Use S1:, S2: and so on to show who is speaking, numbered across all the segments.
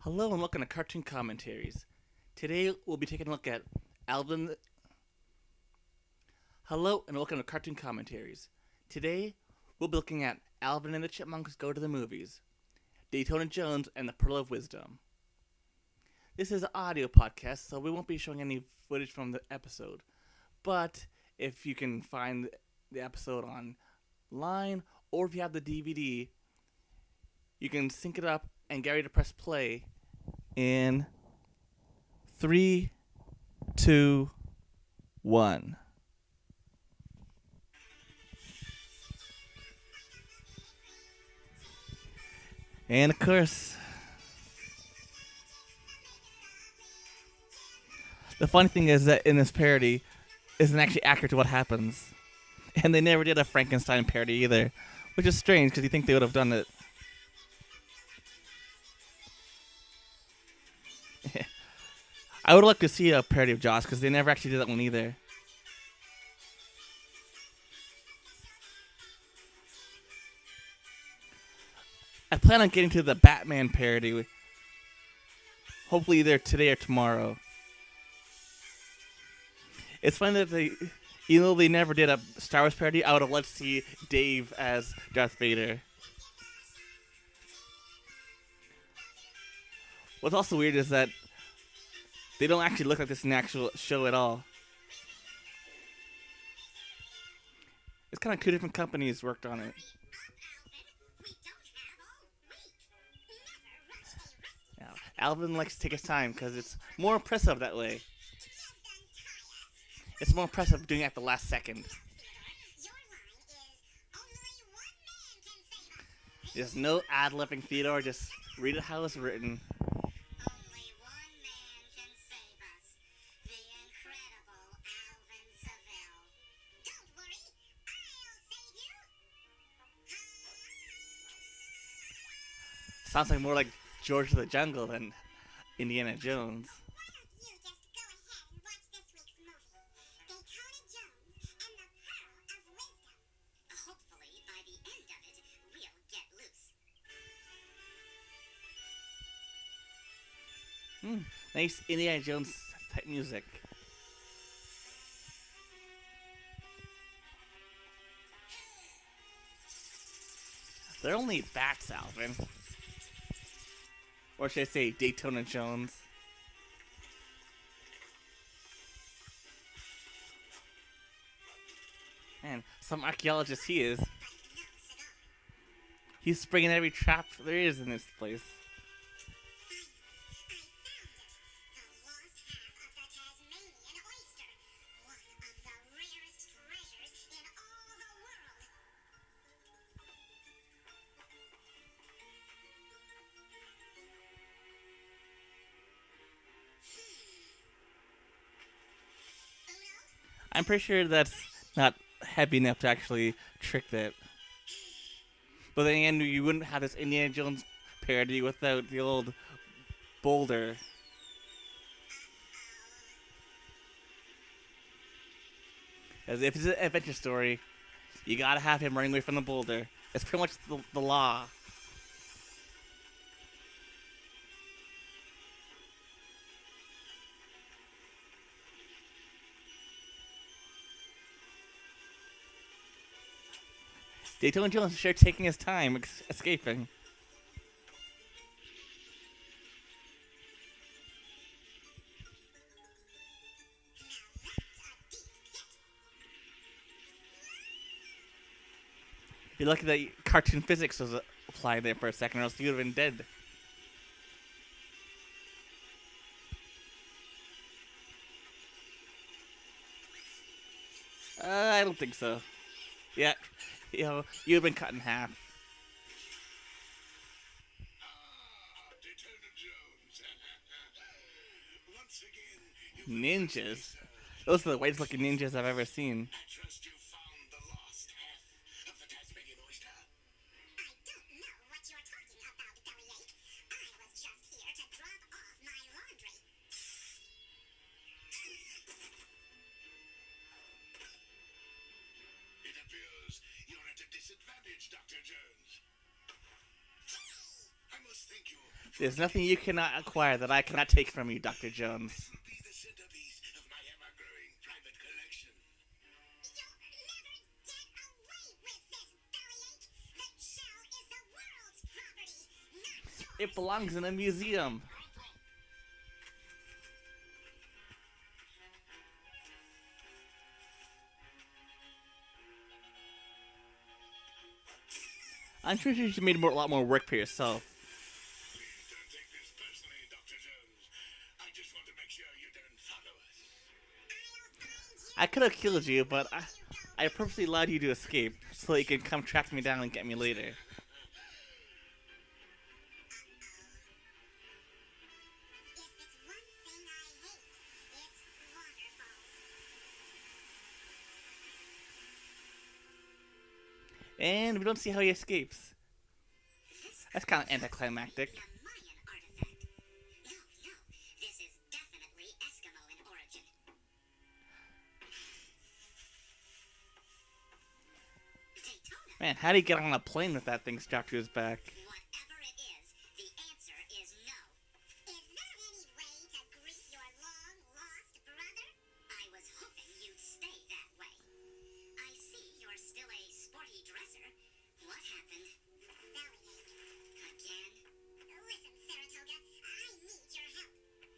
S1: Hello and welcome to Cartoon Commentaries. Today we'll be taking a look at Alvin. Hello and welcome to Cartoon Commentaries. Today we'll be looking at Alvin and the Chipmunks Go to the Movies, Daytona Jones and the Pearl of Wisdom. This is an audio podcast, so we won't be showing any footage from the episode. But if you can find the episode online, or if you have the DVD, you can sync it up and get ready to press play in 3, 2, 1. And of course, the funny thing is that in this parody, isn't actually accurate to what happens. And they never did a Frankenstein parody either, which is strange because you think they would have done it. I would like to see a parody of Jaws because they never actually did that one either. I plan on getting to the Batman parody, hopefully either today or tomorrow. It's funny that even though they never did a Star Wars parody, I would have liked to see Dave as Darth Vader. What's also weird is that they don't actually look like this in the actual show at all. It's kind of two different companies worked on it. Now, Alvin likes to take his time because it's more impressive that way. It's more impressive doing it at the last second. There's no ad-libbing, Theodore. Just read it how it's written. Sounds like more like George of the Jungle than Indiana Jones. Nice Indiana Jones type music. They're only bats, Alvin. Or should I say Daytona Jones? Man, some archaeologist he is. He's springing every trap there is in this place. I'm pretty sure that's not heavy enough to actually trick that. But then again, you wouldn't have this Indiana Jones parody without the old boulder. As if it's an adventure story, you gotta have him running away from the boulder. It's pretty much the law. Daytona Jones is sure taking his time escaping. You're lucky that cartoon physics was applied there for a second, or else you would have been dead. I don't think so. Yeah, you've been cut in half. Ninjas? Those are the whitest looking ninjas I've ever seen. Dr. Jones. I must There's nothing you cannot acquire that I cannot take from you, Dr. Jones. It belongs in a museum. I'm sure you should have made a lot more work for yourself. I could have killed you, but I purposely allowed you to escape so that you could come track me down and get me later. And we don't see how he escapes. That's kind of anticlimactic. Man, how did he get on a plane with that thing strapped to his back?
S2: Whatever it is, the answer is no. Is there any way to greet your long-lost brother? I was hoping you'd stay that way. I see you're still a sporty dresser. What happened? Bellyache. Again? Listen, Saratoga, I need your help.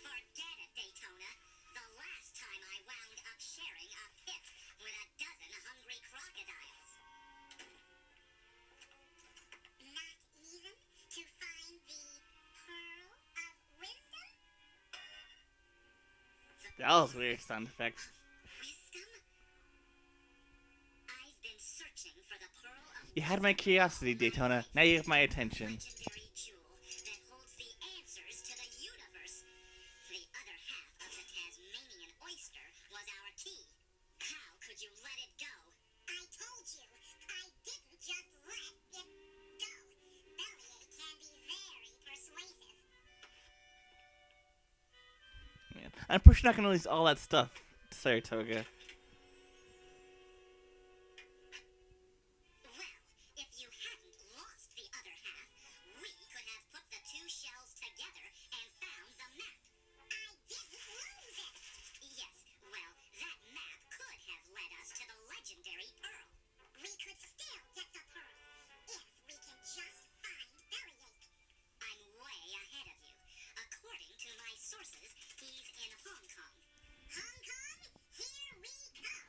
S2: Forget it, Daytona. The last time I wound up sharing a pit with a dozen hungry crocodiles. To find the Pearl of Wisdom?
S1: That was a weird sound effect.
S2: Wisdom? I've been searching for the Pearl of
S1: You had my curiosity, Daytona. Now you have my attention.
S2: legendary jewel that holds the answers to the universe. The other half of the Tasmanian oyster was our key. How could you let it go? I told you, I didn't just let it go. Bellyache can be very persuasive.
S1: Man, I'm pretty sure I can release all that stuff, Saratoga.
S2: Well, if you hadn't lost the other half, we could have put the two shells together and found the map. I didn't lose it! Yes, well, that map could have led us to the legendary Pearl. We could still get the Pearl, if we can just find Bellyache. I'm way ahead of you. According to my sources, he's in Hong Kong. Hong Kong? Here we come!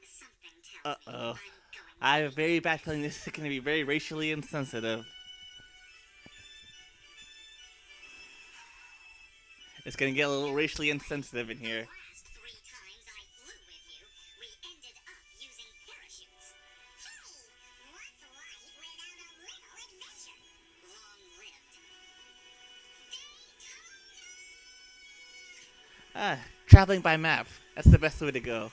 S2: Something tells me
S1: Uh-oh.
S2: I'm going
S1: I have a very bad feeling this is going to be very racially insensitive. It's going to get a little racially insensitive in here.
S2: last 3 times I flew with you, we ended up using parachutes. Hey, what's life without a little adventure? Long-lived. Daytona!
S1: Traveling by map. That's the best way to go.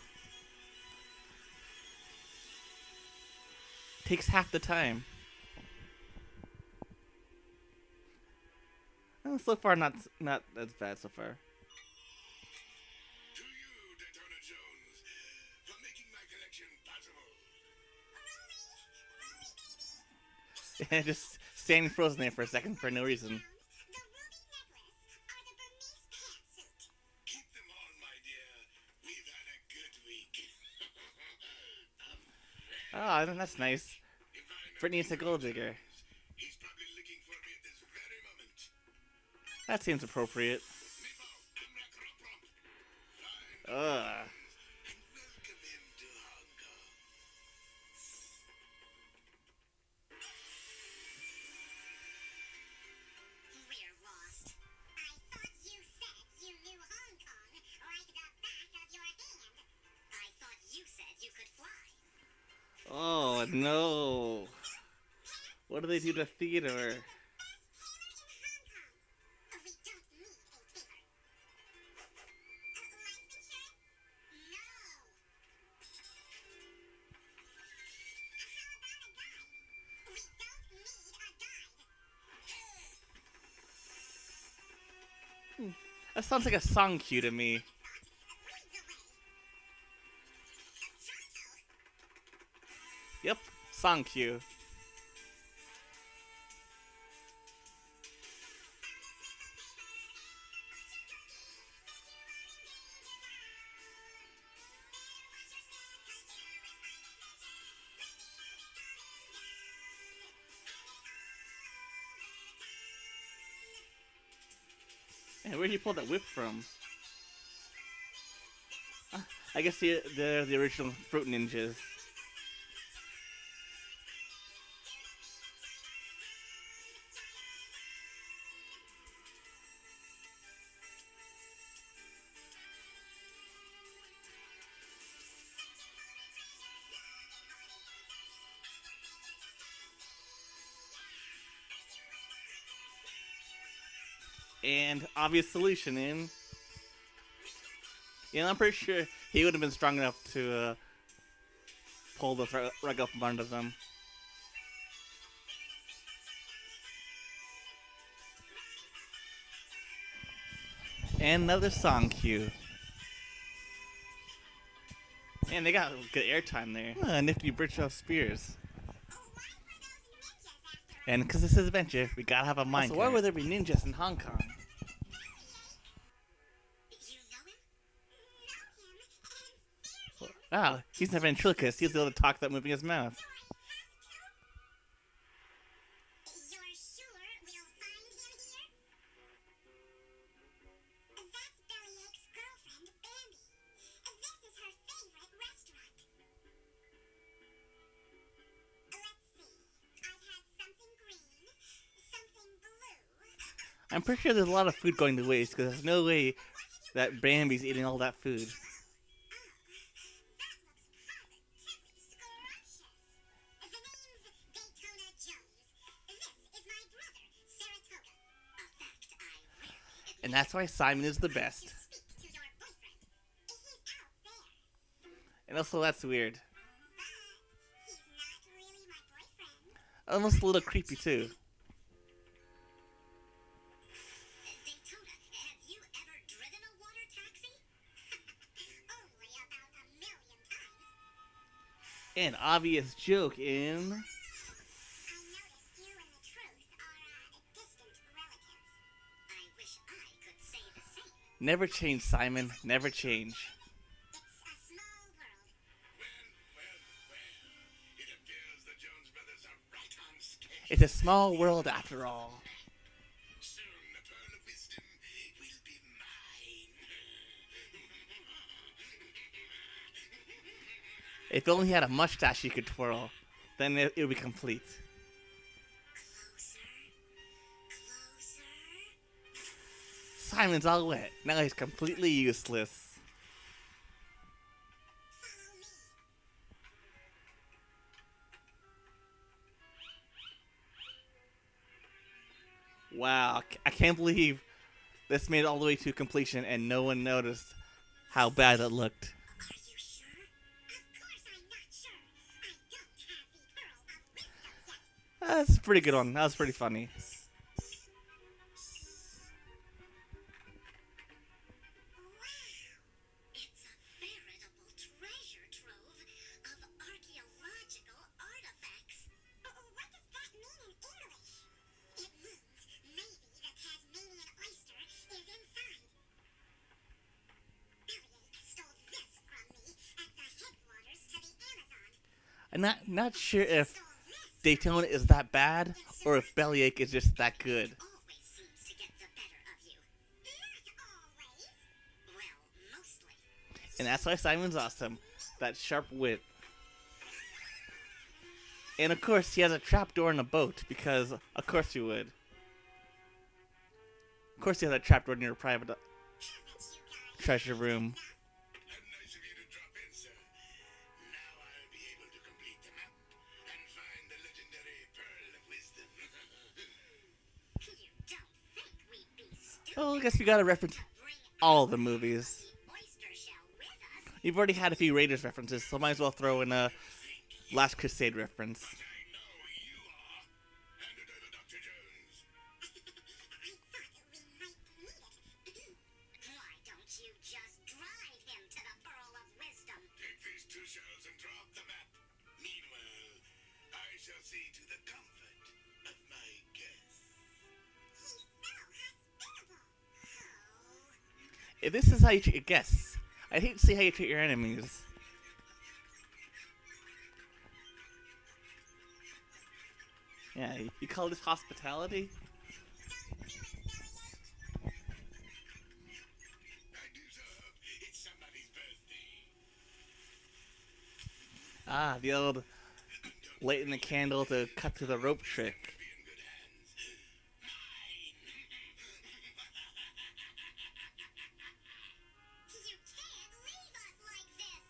S1: Takes half the time. Well, so far, not as bad so far.
S3: To you, Daytona Jones, for making my collection possible.
S1: Just standing frozen there for a second for no reason.
S2: The ruby necklace or the Burmese pantsuit?
S3: Keep them on, my dear. We've had a good week.
S1: Oh, that's nice.
S3: If I
S1: Brittany's a gold digger.
S3: he's probably looking for me at this very moment.
S1: That seems appropriate.
S3: Nippo, Amra Crop Romp. Find
S1: Ugh.
S3: and welcome him to Hong Kong.
S2: We're lost. I thought you said you knew Hong Kong like the back of your hand. I thought you said you could fly.
S1: Oh no. What do they do to theater?
S2: We don't need a tailor. Life insurance? No. How about a guide? We don't need a guide.
S1: That sounds like a song cue to me.
S2: Lead the way. Pronto.
S1: Yep, song cue. And where'd he pull that whip from? I guess they're the original Fruit Ninjas. And obvious solution in. Yeah, I'm pretty sure he would have been strong enough to pull the rug up from under them. And another song cue. Man, they got good airtime there. Nifty bridge of spears. And because this is adventure, we gotta have a mine. So why would there be ninjas in Hong Kong? Wow, he's not ventriloquist. He's able to talk without moving his mouth. I'm pretty sure there's a lot of food going to waste because there's no way that Bambi's eating all that food. And that's why Simon is the best. And also, that's weird. Almost a little creepy, too.
S2: Daytona, have you ever driven a water taxi? Only about 1,000,000 times.
S1: An obvious joke in...
S2: I noticed you and the truth are distant relatives. I wish I could say the same.
S1: Never change, Simon. Never change.
S2: It's a small world.
S3: Well. It appears the Jones brothers are right on schedule.
S1: It's a small world after all.
S3: Soon the pearl of wisdom will be mine.
S1: If only he had a mustache he could twirl, then it would be complete.
S2: Closer. Closer.
S1: Simon's all wet. Now he's completely useless.
S2: Follow me.
S1: Wow, I can't believe this made it all the way to completion and no one noticed how bad it looked.
S2: Are you sure? Of course I'm not sure. I don't have the pearl of wisdom yet.
S1: That's a pretty good one. That was pretty funny.
S2: Wow! It's a veritable treasure trove of archaeological artifacts. What does that mean in English? It means maybe the Tasmanian oyster is inside. Elliot stole this from me at the headwaters to the Amazon.
S1: I'm not sure if
S2: Stole this.
S1: Daytona is that bad or if Bellyache is just that good.
S2: Always seems to get the better of you. Not always. Well, mostly.
S1: And that's why Simon's awesome. That sharp wit. And of course, he has a trapdoor in a boat because, of course, you would. Of course, he has a trapdoor in your private
S2: Haven't you guys?
S1: treasure room.
S3: How nice of you to drop in, sir. Now I'll be able to complete the map and find the legendary pearl of wisdom.
S2: You don't think we'd be stupid
S1: Well, I guess we gotta reference
S2: to bring
S1: all the movies.
S2: the oyster shell with us?
S1: You've already had a few Raiders references, so might as well throw in a Last Crusade reference.
S3: I know you are. Hand it over, Dr. Jones.
S2: I thought we might need it. Why don't you just drive him to the pearl of wisdom?
S3: Take these 2 shells and drop the map. Meanwhile, I shall see to the comfort of my guests.
S2: He's so hospitable. Oh.
S1: If this is how you treat your guests, I'd hate to see how you treat your enemies. Yeah, you call this hospitality? Ah, the old lighting the candle to cut through the rope trick.
S3: Be in good hands.
S2: You can't leave us like this!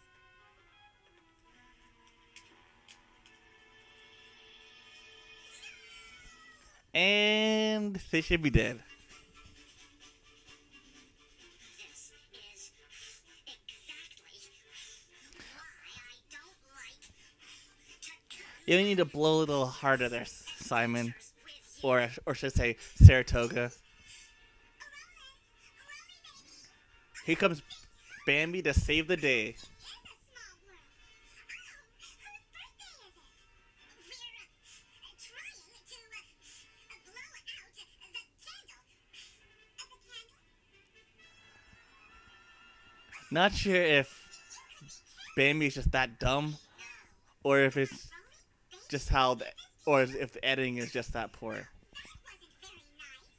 S1: And they should be dead.
S2: This is exactly why I don't like to come
S1: You need to blow a little harder there, Simon.
S2: with you.
S1: Or should I say, Saratoga. Here comes Bambi to save the day.
S2: In a small world. Whose birthday is it? We're trying to blow out the candle.
S1: Not sure if Bambi's just that dumb, or if it's just how, or if the editing is just that poor.
S2: That wasn't very nice.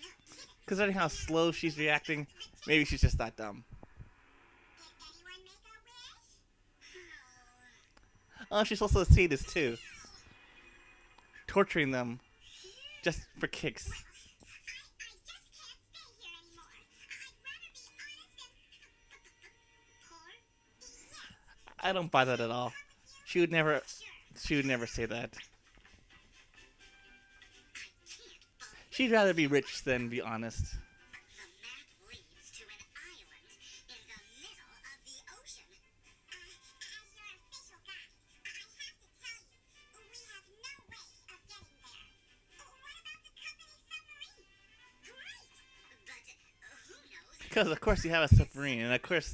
S2: No kidding.
S1: Considering how slow she's reacting, maybe she's just that dumb.
S2: Did anyone make a wish?
S1: Oh, she's also a sadist too, torturing them just for kicks.
S2: I just can't stay here anymore. I'd rather be honest and poor. Yes,
S1: I don't buy that at all. She would never.
S2: sure.
S1: She would never say that.
S2: I can't
S1: She'd rather be rich than be honest.
S2: The map leads to an island in the middle of the ocean. As your official guide, I have to tell you, we have no way of getting there. What about the company submarine? Great! But who knows?
S1: Because of course you have a submarine, and of course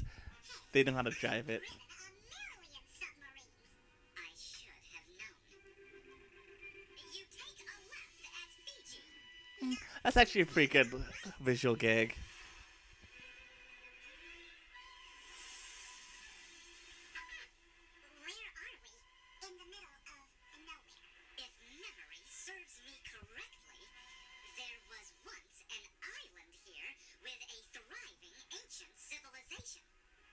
S1: they know how to drive it.
S2: Written a million submarines. I should have known. You take a left at Fiji.
S1: That's actually a pretty good visual gag.
S2: Where are we? In the middle of nowhere. If memory serves me correctly, there was once an island here with a thriving ancient civilization.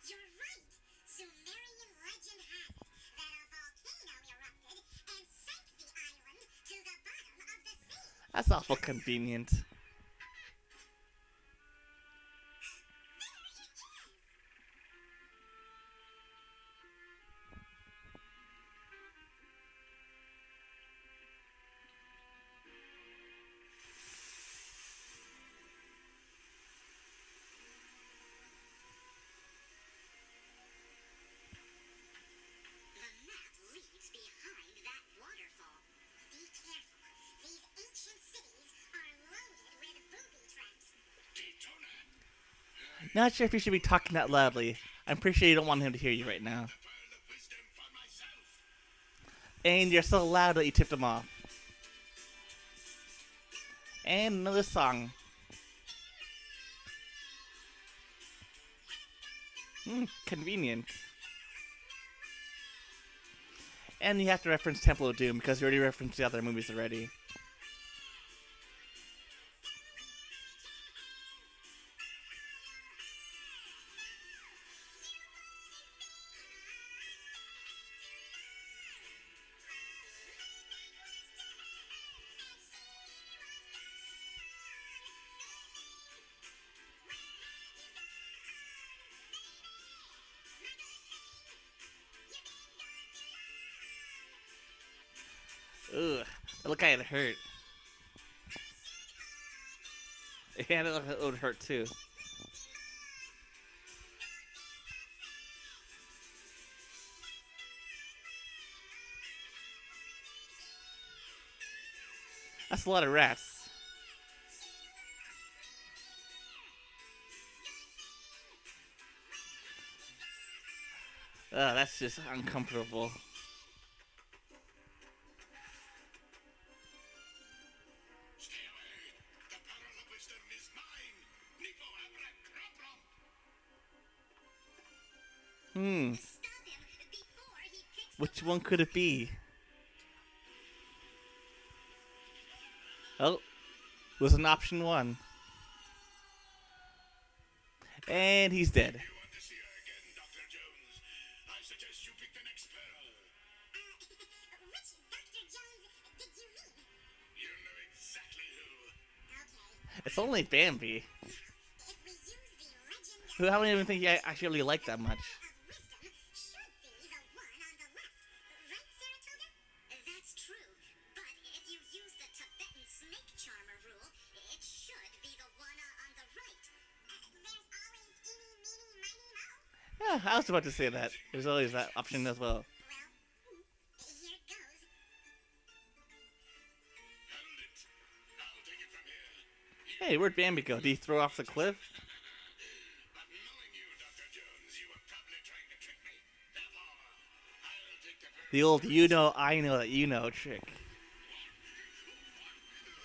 S2: You're right. Sumerian legend has it that a volcano erupted and sank the island to the bottom of the sea.
S1: That's awful convenient.
S2: There it is. The map leads behind that waterfall. Be careful. These ancient cities are loaded with booby traps.
S3: Daytona.
S1: Not sure if you should be talking that loudly. I'm pretty sure you don't want him to hear you right now.
S3: Pearl of wisdom for myself.
S1: And you're so loud that you tipped him off. And another song. Convenient. And you have to reference Temple of Doom because you already referenced the other movies already. Ugh, that looked kind of hurt. Yeah, that looked like it would hurt too. That's a lot of rats. That's just uncomfortable.
S3: Stay away. The pearl of wisdom is mine. Nipo abracadabra.
S2: Stop him before he picks
S1: Which one could it be? Oh, it was an option one. And he's dead.
S3: You want to see her again, Dr. Jones? I suggest you pick the next pearl.
S1: It's only Bambi.
S2: If we use the legendary
S1: Who I don't even think I actually really like that much.
S2: of wisdom, should be the one on the left. Right, Saratoga? That's true. But if you use the Tibetan snake charmer rule, it should be the one on the right. There's always eeny, meeny, miny, mo.
S1: Yeah, I was about to say that. There's always that option as well.
S2: Well, here goes.
S3: Hold it. I'll take it from here.
S1: Hey, where'd Bambi go? Did he throw off the cliff?
S3: But knowing you, Dr. Jones, you were probably trying to trick me. Therefore, I'll take the first.
S1: The old you know, I know that you know trick.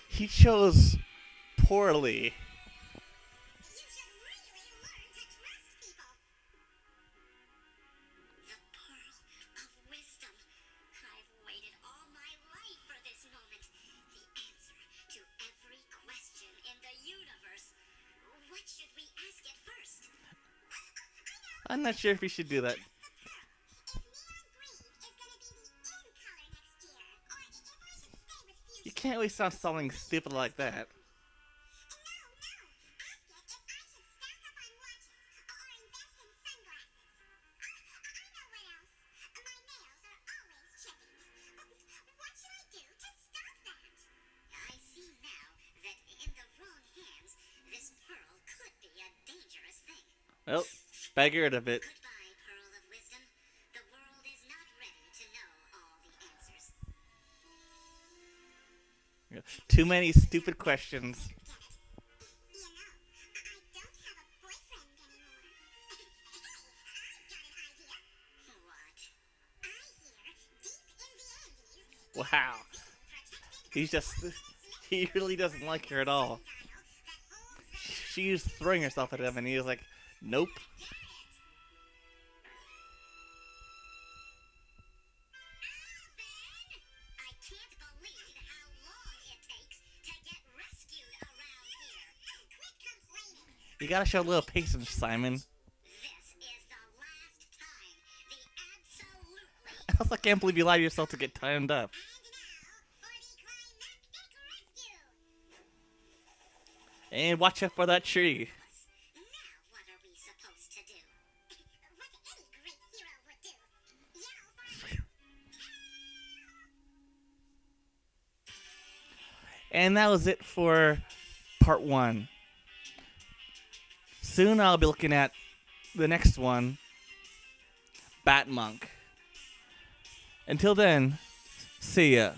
S1: He chose poorly.
S2: You should really learn to trust people. The pearl of wisdom. I've waited all my life for this moment. The answer to every question in the universe. What should we ask it first?
S1: I'm not sure if we should do that.
S2: If neon green is going to be the in color next year, or if I should stay with fuchsia.
S1: You can't always sound something stupid like that.
S2: No. Ask it if I should stock up on watches or invest in sunglasses. I know what else. My nails are always chipping. What should I do to stop that? I see now that in the wrong hands, this pearl could be a dangerous thing.
S1: Well, beggared a bit.
S2: Goodbye, pearl of wisdom. The world is not ready to know all the answers.
S1: Too many stupid questions.
S2: Get it? You know, I don't have a boyfriend anymore. Hey, I've got an idea. What? I hear deep in the Andes.
S1: Wow. He's just. He really doesn't like her at all. She was throwing herself at him and he was like, nope.
S2: Alvin! I can't believe how long it takes to get rescued around here. Quit complaining.
S1: You gotta show a little patience, Simon.
S2: This is the last time. The absolutely.
S1: I also can't believe you allowed yourself to get timed up.
S2: And now for the climactic rescue.
S1: And watch out for that tree.
S2: Now what are we supposed to do? What any great hero would do. Yell for help.
S1: And that was it for part 1. Soon I'll be looking at the next one, Batmonk. Until then, see ya.